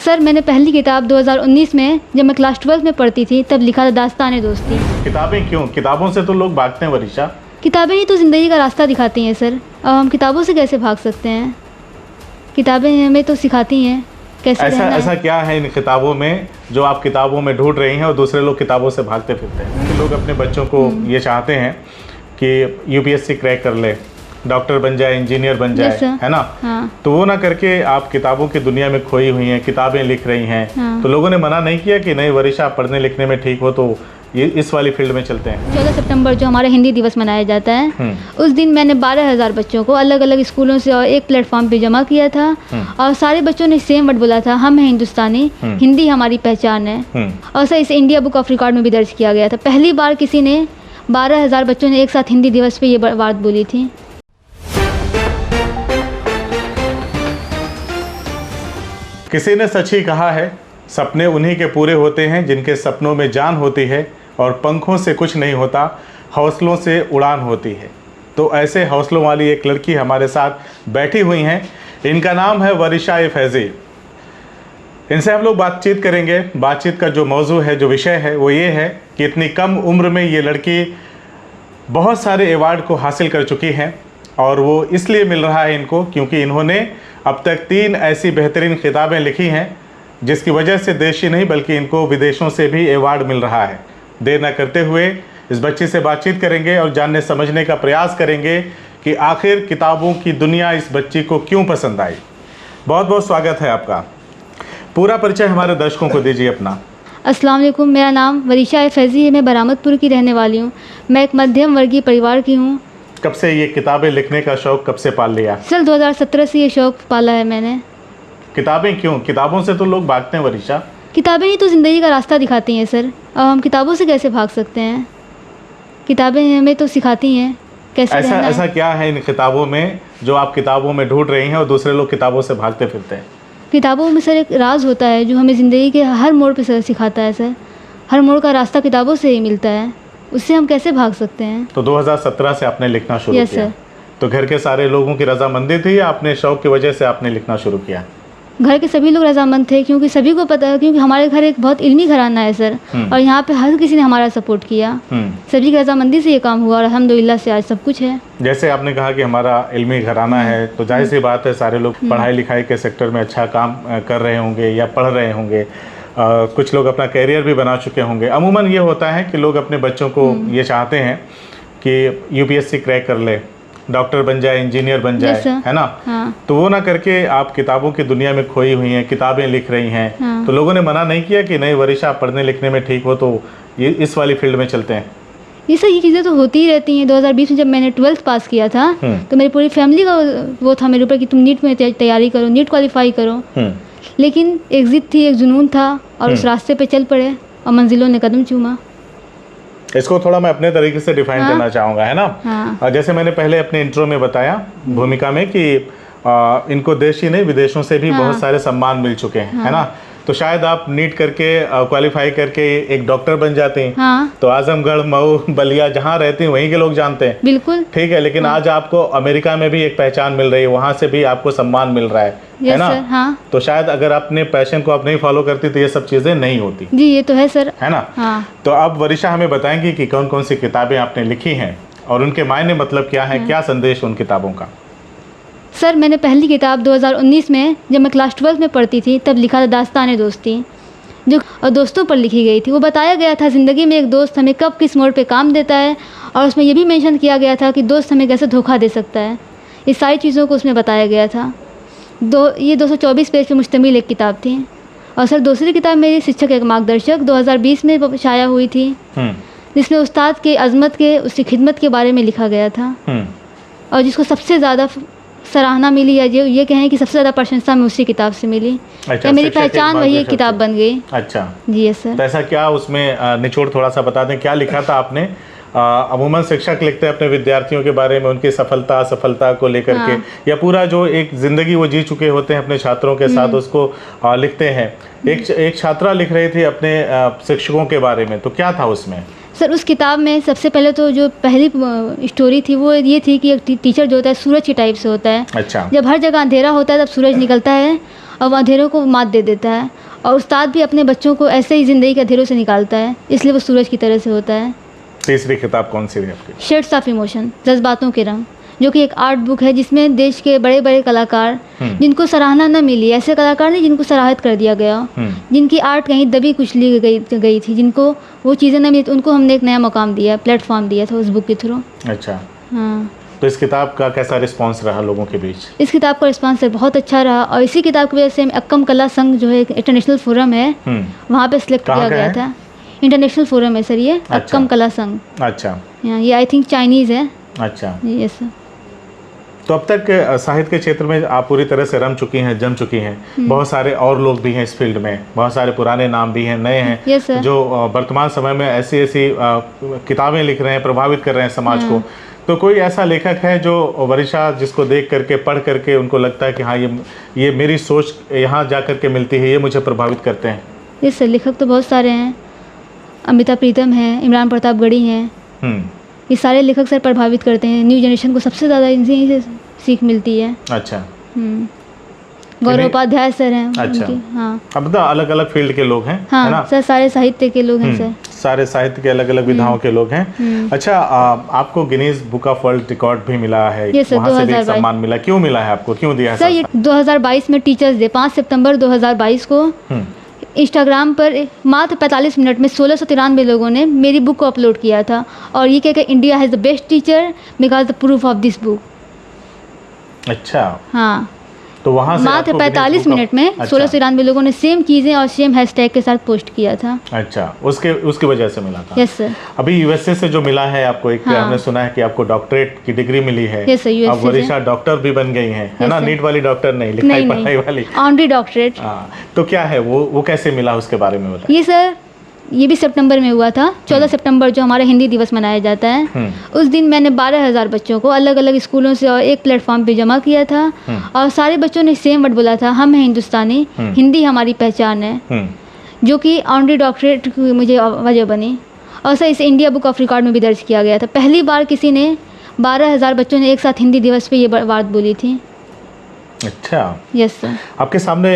Sir मैंने पहली किताब 2019 में जब मैं क्लास 12 में पढ़ती थी तब लिखा था दास्तान दोस्ती। किताबें क्यों? किताबों से तो लोग भागते हैं वरीशा। किताबें ही तो ज़िंदगी का रास्ता दिखाती हैं सर। अब हम किताबों से कैसे भाग सकते हैं? किताबें हमें तो सिखाती हैं कैसे ऐसा क्या है इन किताबों में जो आप किताबों में ढूंढ रही हैं और दूसरे लोग किताबों से भागते फिरते हैं? कि लोग अपने बच्चों को ये चाहते हैं कि यूपीएससी क्रैक कर ले, डॉक्टर बन जाए, इंजीनियर बन जाए, है ना? हाँ। तो वो ना करके आप किताबों की दुनिया में खोई हुई हैं, किताबें लिख रही हैं। हाँ। तो लोगों ने मना नहीं किया कि नहीं वरीशा आप पढ़ने लिखने में ठीक हो तो ये इस वाली फील्ड में चलते हैं? 14 सितंबर जो हमारा हिंदी दिवस मनाया जाता है, उस दिन मैंने 12,000 बच्चों को अलग अलग स्कूलों से और एक प्लेटफॉर्म पे जमा किया था और सारे बच्चों ने सेम वर्ड बोला था, हम हैं हिंदुस्तानी, हिंदी हमारी पहचान है। और सर इसे इंडिया बुक ऑफ रिकॉर्ड में भी दर्ज किया गया था। पहली बार किसी ने 12,000 बच्चों ने एक साथ हिंदी दिवस पे ये बात बोली थी। किसी ने सच ही कहा है, सपने उन्हीं के पूरे होते हैं जिनके सपनों में जान होती है और पंखों से कुछ नहीं होता, हौसलों से उड़ान होती है। तो ऐसे हौसलों वाली एक लड़की हमारे साथ बैठी हुई हैं। इनका नाम है वरीशा फैज़ी। इनसे हम लोग बातचीत करेंगे। बातचीत का जो मौजू है, जो विषय है, वो ये है कि इतनी कम उम्र में ये लड़की बहुत सारे अवार्ड को हासिल कर चुकी है और वो इसलिए मिल रहा है इनको क्योंकि इन्होंने अब तक 3 ऐसी बेहतरीन किताबें लिखी हैं जिसकी वजह से देश ही नहीं बल्कि इनको विदेशों से भी अवार्ड मिल रहा है। देर न करते हुए इस बच्ची से बातचीत करेंगे और जानने समझने का प्रयास करेंगे कि आखिर किताबों की दुनिया इस बच्ची को क्यों पसंद आई। बहुत बहुत स्वागत है आपका। पूरा परिचय हमारे दर्शकों को दीजिए अपना। अस्सलाम वालेकुम, मेरा नाम वरीशा फैज़ी है। मैं बरामदपुर की रहने वाली हूँ। मैं एक मध्यम वर्गीय परिवार की हूँ। कब से ये किताबें लिखने का शौक़ कब से पाल लिया? सर 2017 से ये शौक़ पाला है मैंने। किताबें क्यों? किताबों से तो लोग भागते हैं वरीशा। किताबें ही तो ज़िंदगी का रास्ता दिखाती हैं सर। अब हम किताबों से कैसे भाग सकते हैं? किताबें हमें तो सिखाती हैं कैसे ऐसा क्या है इन किताबों में जो आप किताबों में ढूंढ रही हैं और दूसरे लोग किताबों से भागते फिरते हैं? किताबों में सर एक राज होता है जो हमें ज़िंदगी के हर मोड़ पे सर सिखाता है सर। हर मोड़ का रास्ता किताबों से ही मिलता है, उससे हम कैसे भाग सकते हैं? तो 2017 से आपने लिखना शुरू किया? सर। तो घर के सारे लोगों की रजामंदी थी या अपने शौक़ की वजह से आपने लिखना शुरू किया? घर के सभी लोग रजामंद थे क्योंकि सभी को पता है, क्योंकि हमारे घर एक बहुत इल्मी घराना है सर और यहाँ पे हर किसी ने हमारा सपोर्ट किया। सभी की रजामंदी से ये काम हुआ और अल्हम्दुलिल्लाह से आज सब कुछ है। जैसे आपने कहा कि हमारा इल्मी घराना है तो जाहिर सी बात है सारे लोग पढ़ाई लिखाई के सेक्टर में अच्छा काम कर रहे होंगे या पढ़ रहे होंगे। कुछ लोग अपना कैरियर भी बना चुके होंगे। अमूमन ये होता है कि लोग अपने बच्चों को ये चाहते हैं कि यूपीएससी क्रैक कर ले, डॉक्टर बन जाए, इंजीनियर बन जाए, है ना? हाँ। तो वो ना करके आप किताबों की दुनिया में खोई हुई हैं, किताबें लिख रही हैं। हाँ। तो लोगों ने मना नहीं किया कि नहीं वरीशा आप पढ़ने लिखने में ठीक हो तो ये इस वाली फील्ड में चलते हैं? ये सही चीज़ें तो होती ही रहती हैं। 2020 में जब मैंने 12th पास किया था तो मेरी पूरी फैमिली का वो था मेरे ऊपर कि तुम नीट में तैयारी करो, नीट क्वालिफाई करो। लेकिन एक ज़िद थी, एक जुनून था और उस रास्ते पे चल पड़े और मंजिलों ने कदम चूमा। इसको थोड़ा मैं अपने तरीके से डिफाइन करना चाहूँगा, है ना? हाँ। जैसे मैंने पहले अपने इंट्रो में बताया भूमिका में कि इनको देश ही नहीं विदेशों से भी बहुत सारे सम्मान मिल चुके हैं, है ना? तो शायद आप नीट करके क्वालिफाई करके एक डॉक्टर बन जाते हैं। हाँ। तो आजमगढ़, मऊ, बलिया जहाँ रहते हैं वहीं के लोग जानते हैं। बिल्कुल ठीक है, लेकिन आज आपको अमेरिका में भी एक पहचान मिल रही है, वहाँ से भी आपको सम्मान मिल रहा है ना? हाँ। तो शायद अगर अपने पैशन को आप नहीं फॉलो करती तो ये सब चीज़ें नहीं होती। जी ये तो है सर, है ना? हाँ। तो अब वरीशा हमें बताएंगी कि कौन कौन सी किताबें आपने लिखी हैं और उनके मायने मतलब क्या है, क्या संदेश उन किताबों का? सर मैंने पहली किताब 2019 में जब मैं क्लास 12 में पढ़ती थी तब लिखा था दास्तान दोस्ती, जो दोस्तों पर लिखी गई थी। वो बताया गया था ज़िंदगी में एक दोस्त हमें कब किस मोड़ पे काम देता है और उसमें ये भी मेंशन किया गया था कि दोस्त हमें कैसे धोखा दे सकता है। इस सारी चीज़ों को उसमें बताया गया था। ये 224 पेज पर मुश्तमिल एक किताब थी। और सर दूसरी किताब मेरी शिक्षक एक मार्गदर्शक 2020 में शाया हुई थी, जिसमें उस्ताद के अज़मत के उसकी खिदमत के बारे में लिखा गया था और जिसको सबसे ज़्यादा सराहना मिली या ये कहें कि सबसे ज़्यादा प्रशंसा में उसी किताब से मिली। अच्छा, मेरी पहचान वही एक किताब बन गई। अच्छा जी यस सर। तो ऐसा क्या उसमें निचोड़ थोड़ा सा बता दें, क्या लिखा था आपने? अमूमन शिक्षक लिखते हैं अपने विद्यार्थियों के बारे में, उनकी सफलता असफलता को लेकर के या पूरा जो एक ज़िंदगी वो जी चुके होते हैं अपने छात्रों के साथ उसको लिखते हैं। एक छात्रा लिख रही थी अपने शिक्षकों के बारे में, तो क्या था उसमें? सर उस किताब में सबसे पहले तो जो पहली स्टोरी थी वो ये थी कि एक टीचर जो होता है सूरज की टाइप से होता है। अच्छा। जब हर जगह अंधेरा होता है तब सूरज निकलता है और वो अंधेरों को मात दे देता है। और उस्ताद भी अपने बच्चों को ऐसे ही ज़िंदगी के अंधेरों से निकालता है, इसलिए वो सूरज की तरह से होता है। तीसरी किताब कौन सी है आपकी? शेड्स ऑफ इमोशन, जज्बातों के रंग, जो कि एक आर्ट बुक है जिसमें देश के बड़े बड़े कलाकार जिनको सराहना न मिली, ऐसे कलाकार नहीं जिनको सराहित कर दिया गया, जिनकी आर्ट कहीं दबी कुचली गई थी, जिनको वो चीज़ें न मिली, तो उनको हमने एक नया मकाम दिया, प्लेटफॉर्म दिया था उस बुक के थ्रू। अच्छा, हाँ। तो इस किताब का कैसा रिस्पांस रहा लोगों के बीच? इस किताब का रिस्पांस बहुत अच्छा रहा, और इसी किताब की वजह से अक्कम कला संघ जो है एक इंटरनेशनल फोरम है, वहाँ पे सिलेक्ट किया गया था। इंटरनेशनल फोरम है सर ये, अक्कम कला संघ। अच्छा, ये आई थिंक चाइनीज़ है। अच्छा, यस सर। तो अब तक साहित्य के क्षेत्र में आप पूरी तरह से रम चुकी हैं, जम चुकी हैं। बहुत सारे और लोग भी हैं इस फील्ड में, बहुत सारे पुराने नाम भी हैं, नए हैं, yes, जो वर्तमान समय में ऐसी ऐसी किताबें लिख रहे हैं, प्रभावित कर रहे हैं समाज को। तो कोई ऐसा लेखक है जो वर्षा जिसको देख करके, पढ़ करके उनको लगता है कि हाँ ये मेरी सोच यहाँ जा करके मिलती है, ये मुझे प्रभावित करते हैं? यस सर, लेखक तो बहुत सारे हैं। अमिताभ प्रीतम हैं, इमरान प्रतापगढ़ी हैं, ये सारे लेखक सर प्रभावित करते हैं। न्यू जनरेशन को सबसे ज़्यादा इनसे ही सीख मिलती है। अच्छा। गौरव उपाध्याय सर हैं। अच्छा। हाँ, अब तो अलग अलग फील्ड के लोग हैं, हाँ, है ना? सर सारे साहित्य के लोग हैं सर, सारे साहित्य के अलग अलग विधाओं के लोग हैं। अच्छा, आपको Guinness book of world record भी मिला है, वहाँ से भी एक सम्मान मिला, क्यों मिला है आपको, क्यों दिया है सर? ये 2022 में टीचर्स डे 5 सितंबर 2022 को इंस्टाग्राम पर मात्र 45 मिनट में 1693 लोगों ने मेरी बुक को अपलोड किया था, और ये कहकर India has the best teacher because the proof of this book. अच्छा, हाँ, तो वहाँ से मात्र 45 मिनट में 1693 लोगों ने सेम चीज़ें और सेम हैशटैग के साथ पोस्ट किया था। अच्छा, उसकी वजह से मिला था। Yes sir. अभी यूएसए से जो मिला है आपको, एक हमने सुना है कि आपको डॉक्टरेट की डिग्री मिली है। यस सर, यूएसए अब वर्षा डॉक्टर भी बन गई हैं, है ना? नीट वाली डॉक्टर नहीं, लिखाई पढ़ाई वाली, ऑनरी डॉक्टरेट। तो क्या है वो कैसे मिला, उसके बारे में बताइए। ये सर, ये भी सितंबर में हुआ था। 14 सितंबर जो हमारा हिंदी दिवस मनाया जाता है, उस दिन मैंने 12,000 बच्चों को अलग अलग स्कूलों से और एक प्लेटफॉर्म पे जमा किया था, और सारे बच्चों ने सेम वर्ड बोला था, हम हैं हिंदुस्तानी, हिंदी हमारी पहचान है, जो कि ऑनरी डॉक्टरेट की मुझे वजह बनी। और सर इसे इंडिया बुक ऑफ रिकॉर्ड में भी दर्ज किया गया था। पहली बार किसी ने 12,000 बच्चों ने एक साथ हिंदी दिवस पे ये बात बोली थी। अच्छा, यस सर। आपके सामने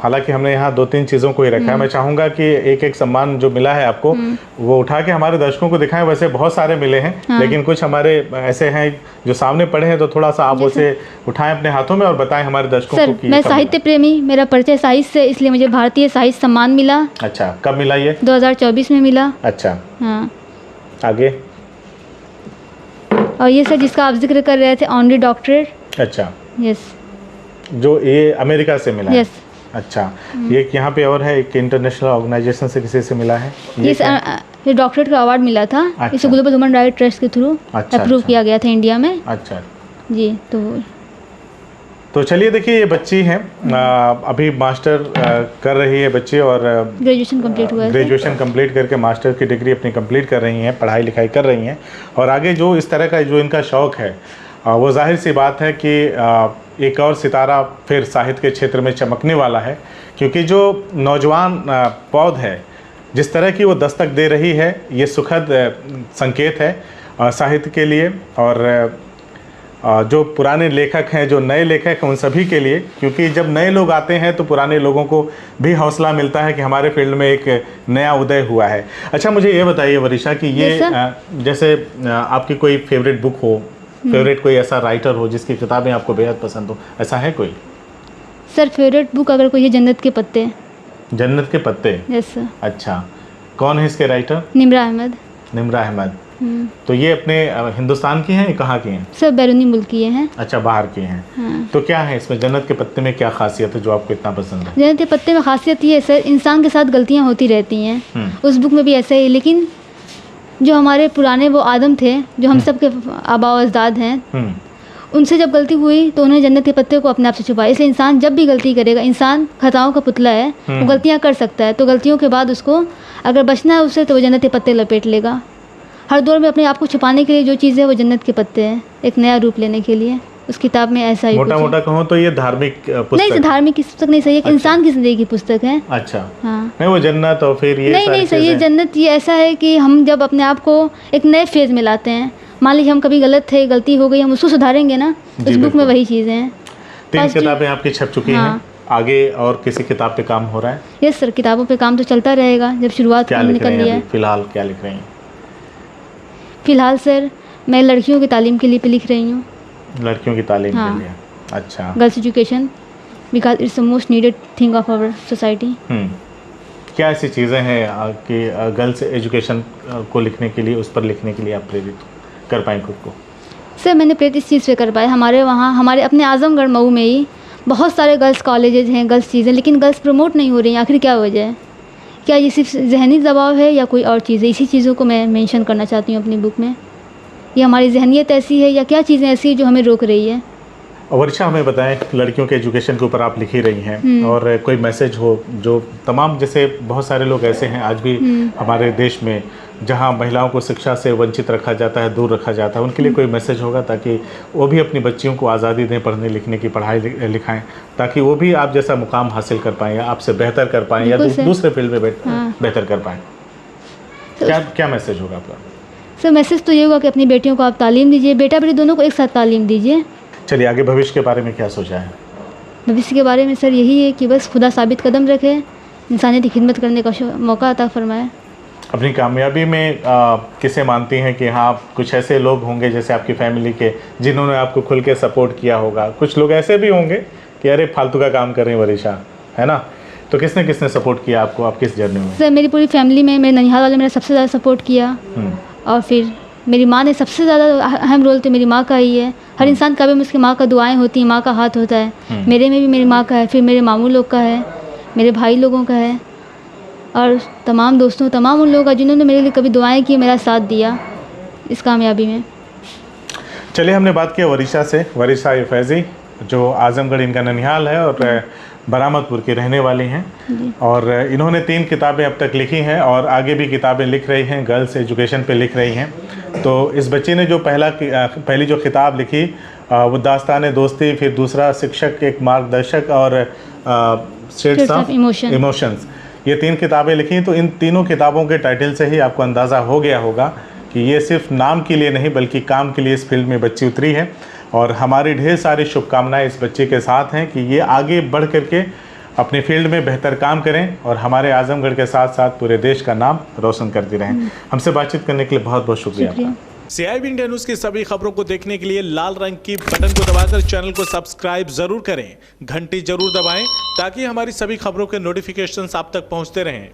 हालांकि हमने यहाँ 2-3 चीज़ों को ही रखा है। मैं चाहूँगा कि एक एक सम्मान जो मिला है आपको वो उठा के हमारे दर्शकों को दिखाएं। वैसे बहुत सारे मिले हैं, लेकिन कुछ हमारे ऐसे हैं जो सामने पढ़े हैं, तो थोड़ा सा आप उसे उठाएं अपने हाथों में और बताएं हमारे दर्शकों को कि मैं साहित्य प्रेमी, मेरा परिचय साहित्य से, इसलिए मुझे भारतीय साहित्य सम्मान मिला। अच्छा, कब मिला ये? 2024 में मिला। अच्छा, हाँ, आगे। और ये सर जिसका आप जिक्र कर रहे थे, ऑनरी डॉक्टरेट। अच्छा, यस, जो ये अमेरिका से मिला है। यस। अच्छा, ये यहाँ पे और है, एक इंटरनेशनल ऑर्गेनाइजेशन से किसी से मिला है? ये डॉक्टरेट का अवार्ड मिला था। अच्छा। इसे ग्लोबल ह्यूमन राइट ट्रस्ट के थ्रू अप्रूव किया गया था इंडिया में। अच्छा जी। तो चलिए देखिए, ये बच्ची हैं, अभी मास्टर कर रही है बच्ची, और ग्रेजुएशन कंप्लीट हुआ है। ग्रेजुएशन कंप्लीट करके मास्टर की डिग्री अपनी कंप्लीट कर रही हैं, पढ़ाई लिखाई कर रही हैं, और आगे जो इस तरह का जो इनका शौक़ है, वो जाहिर सी बात है कि एक और सितारा फिर साहित्य के क्षेत्र में चमकने वाला है, क्योंकि जो नौजवान पौध है, जिस तरह की वो दस्तक दे रही है, ये सुखद संकेत है साहित्य के लिए, और जो पुराने लेखक हैं, जो नए लेखक हैं, उन सभी के लिए, क्योंकि जब नए लोग आते हैं तो पुराने लोगों को भी हौसला मिलता है कि हमारे फील्ड में एक नया उदय हुआ है। अच्छा, मुझे ये बताइए वर्षा कि ये जैसे आपकी कोई फेवरेट बुक हो, फेवरेट कोई ऐसा राइटर हो जिसकी किताबें आपको बेहद पसंद हो, ऐसा है कोई? सर फेवरेट बुक अगर कोई है, जन्नत के पत्ते। जन्नत के पत्ते? Yes sir. अच्छा, कौन है इसके राइटर? निम्रा अहमद। निम्रा अहमद। तो ये अपने हिंदुस्तान की हैं, कहाँ की हैं? सर बैरूनी मुल्क की हैं। अच्छा, बाहर की हैं। हाँ। तो क्या है इसमें जन्नत के पत्ते में क्या खासियत है जो आपको इतना पसंद है? जन्नत के पत्ते में खासियत ये है सर, इंसान के साथ गलतियाँ होती रहती हैं, उस बुक में भी ऐसा ही, लेकिन जो हमारे पुराने वो आदम थे, जो हम सब के आबा अजदाद हैं, उनसे जब गलती हुई तो उन्होंने जन्नत के पत्ते को अपने आप से छुपाया। इसलिए इंसान जब भी गलती करेगा, इंसान खताओं का पुतला है, वो गलतियाँ कर सकता है, तो गलतियों के बाद उसको अगर बचना है उससे, तो वो जन्नत के पत्ते लपेट लेगा। हर दौर में अपने आप को छुपाने के लिए जो चीज़ है वो जन्नत के पत्ते हैं, एक नया रूप लेने के लिए। उस किताब में ऐसा ही मोटा मोटा कहूँ तो ये धार्मिक पुस्तक नहीं, धार्मिक की पुस्तक नहीं सही, एक इंसान की जिंदगी की पुस्तक है। अच्छा, हाँ, नहीं वो जन्नत और फिर ये नहीं सही, ये जन्नत ये ऐसा है कि हम जब अपने आप को एक नए फेज में लाते हैं, मान लीजिए हम कभी गलत थे, गलती हो गई, हम उसको सुधारेंगे ना, इस बुक में वही चीज़ें हैं। 3 किताबें आपकी छप चुकी हैं, आगे और किसी किताब पे काम हो रहा है? यस सर, किताबों पे काम तो चलता रहेगा। जब शुरुआत क्या हमने लिख कर रहे हैं लिया अभी? है। फिलहाल क्या लिख रही हैं? फ़िलहाल सर मैं लड़कियों की तालीम के लिए पे लिख रही हूँ। लड़कियों की तालीम हाँ। के लिए। अच्छा। Girls education because it's the most needed thing of our society. क्या ऐसी चीज़ें हैं कि गर्ल्स एजुकेशन को लिखने के लिए, उस पर लिखने के लिए आप प्रेरित कर पाएँ खुद को? सर मैंने प्रेरित इस चीज़ से कर पाया, हमारे वहाँ हमारे अपने आजमगढ़ मऊ में ही बहुत सारे गर्ल्स कॉलेजेस हैं, गर्ल्स चीज़ें, लेकिन गर्ल्स प्रमोट नहीं हो रही हैं। आखिर क्या वजह है? क्या ये सिर्फ ज़हनी दबाव है या कोई और चीज़ है? इसी चीज़ों को मैं मेंशन करना चाहती हूँ अपनी बुक में। ये हमारी ज़हनियत ऐसी है या क्या चीज़ें ऐसी हैं जो हमें रोक रही है? वर्षा, हमें बताएं, लड़कियों के एजुकेशन के ऊपर आप लिख ही रही हैं, और कोई मैसेज हो जो तमाम, जैसे बहुत सारे लोग ऐसे हैं आज भी हमारे देश में जहां महिलाओं को शिक्षा से वंचित रखा जाता है, दूर रखा जाता है, उनके लिए कोई मैसेज होगा ताकि वो भी अपनी बच्चियों को आज़ादी दें, पढ़ने लिखने की, पढ़ाई लिखाएं, ताकि वो भी आप जैसा मुकाम हासिल कर पाएँ या आपसे बेहतर कर पाएँ या दूसरे फील्ड में बेहतर कर पाएँ? क्या मैसेज होगा आपका? सर मैसेज तो ये होगा कि अपनी बेटियों को आप तालीम दीजिए, बेटा बेटी दोनों को एक साथ तालीम दीजिए। चलिए, आगे भविष्य के बारे में क्या सोचा है? भविष्य के बारे में सर यही है कि बस खुदा साबित कदम रखे, इंसानियत की खिदमत करने का मौका अता फरमाए। अपनी कामयाबी में किसे मानती हैं कि हाँ, कुछ ऐसे लोग होंगे जैसे आपकी फैमिली के जिन्होंने आपको खुल के सपोर्ट किया होगा, कुछ लोग ऐसे भी होंगे कि अरे फालतू का काम कर रही हैं वर्षा, है ना? तो किसने किसने सपोर्ट किया आपको, आप किस जर्नी में? सर मेरी पूरी फैमिली में मेरे ननिहाल वाले मेरा सबसे ज़्यादा सपोर्ट किया, और फिर मेरी माँ ने सबसे ज़्यादा अहम रोल तो मेरी माँ का ही है। हर इंसान का भी उसकी माँ का दुआएं होती हैं, माँ का हाथ होता है। मेरे में भी मेरी माँ का है, फिर मेरे मामू लोग का है, मेरे भाई लोगों का है, और तमाम दोस्तों, तमाम उन लोगों का जिन्होंने मेरे लिए कभी दुआएं की, मेरा साथ दिया इस कामयाबी में। चलिए, हमने बात किया वर्षा से, वर्षा फैज़ी, जो आजमगढ़ इनका ननिहाल है और बरामदपुर की रहने वाली हैं, और इन्होंने 3 किताबें अब तक लिखी हैं और आगे भी किताबें लिख रही हैं, गर्ल्स एजुकेशन पे लिख रही हैं। तो इस बच्ची ने जो पहली जो किताब लिखी वो दास्तान दोस्ती, फिर दूसरा शिक्षक एक मार्गदर्शक, और शेड्स ऑफ इमोशंस, ये 3 किताबें लिखी। तो इन तीनों किताबों के टाइटल से ही आपको अंदाज़ा हो गया होगा कि ये सिर्फ नाम के लिए नहीं बल्कि काम के लिए इस फील्ड में बच्ची उतरी है, और हमारी ढेर सारी शुभकामनाएं इस बच्चे के साथ हैं कि ये आगे बढ़ करके अपने फील्ड में बेहतर काम करें और हमारे आजमगढ़ के साथ साथ पूरे देश का नाम रोशन करती रहें। हमसे बातचीत करने के लिए बहुत बहुत शुक्रिया। CIB इंडिया न्यूज़ की सभी खबरों को देखने के लिए लाल रंग की बटन को दबाकर चैनल को सब्सक्राइब जरूर करें, घंटी जरूर दबाएं ताकि हमारी सभी खबरों के नोटिफिकेशंस आप तक पहुंचते रहें।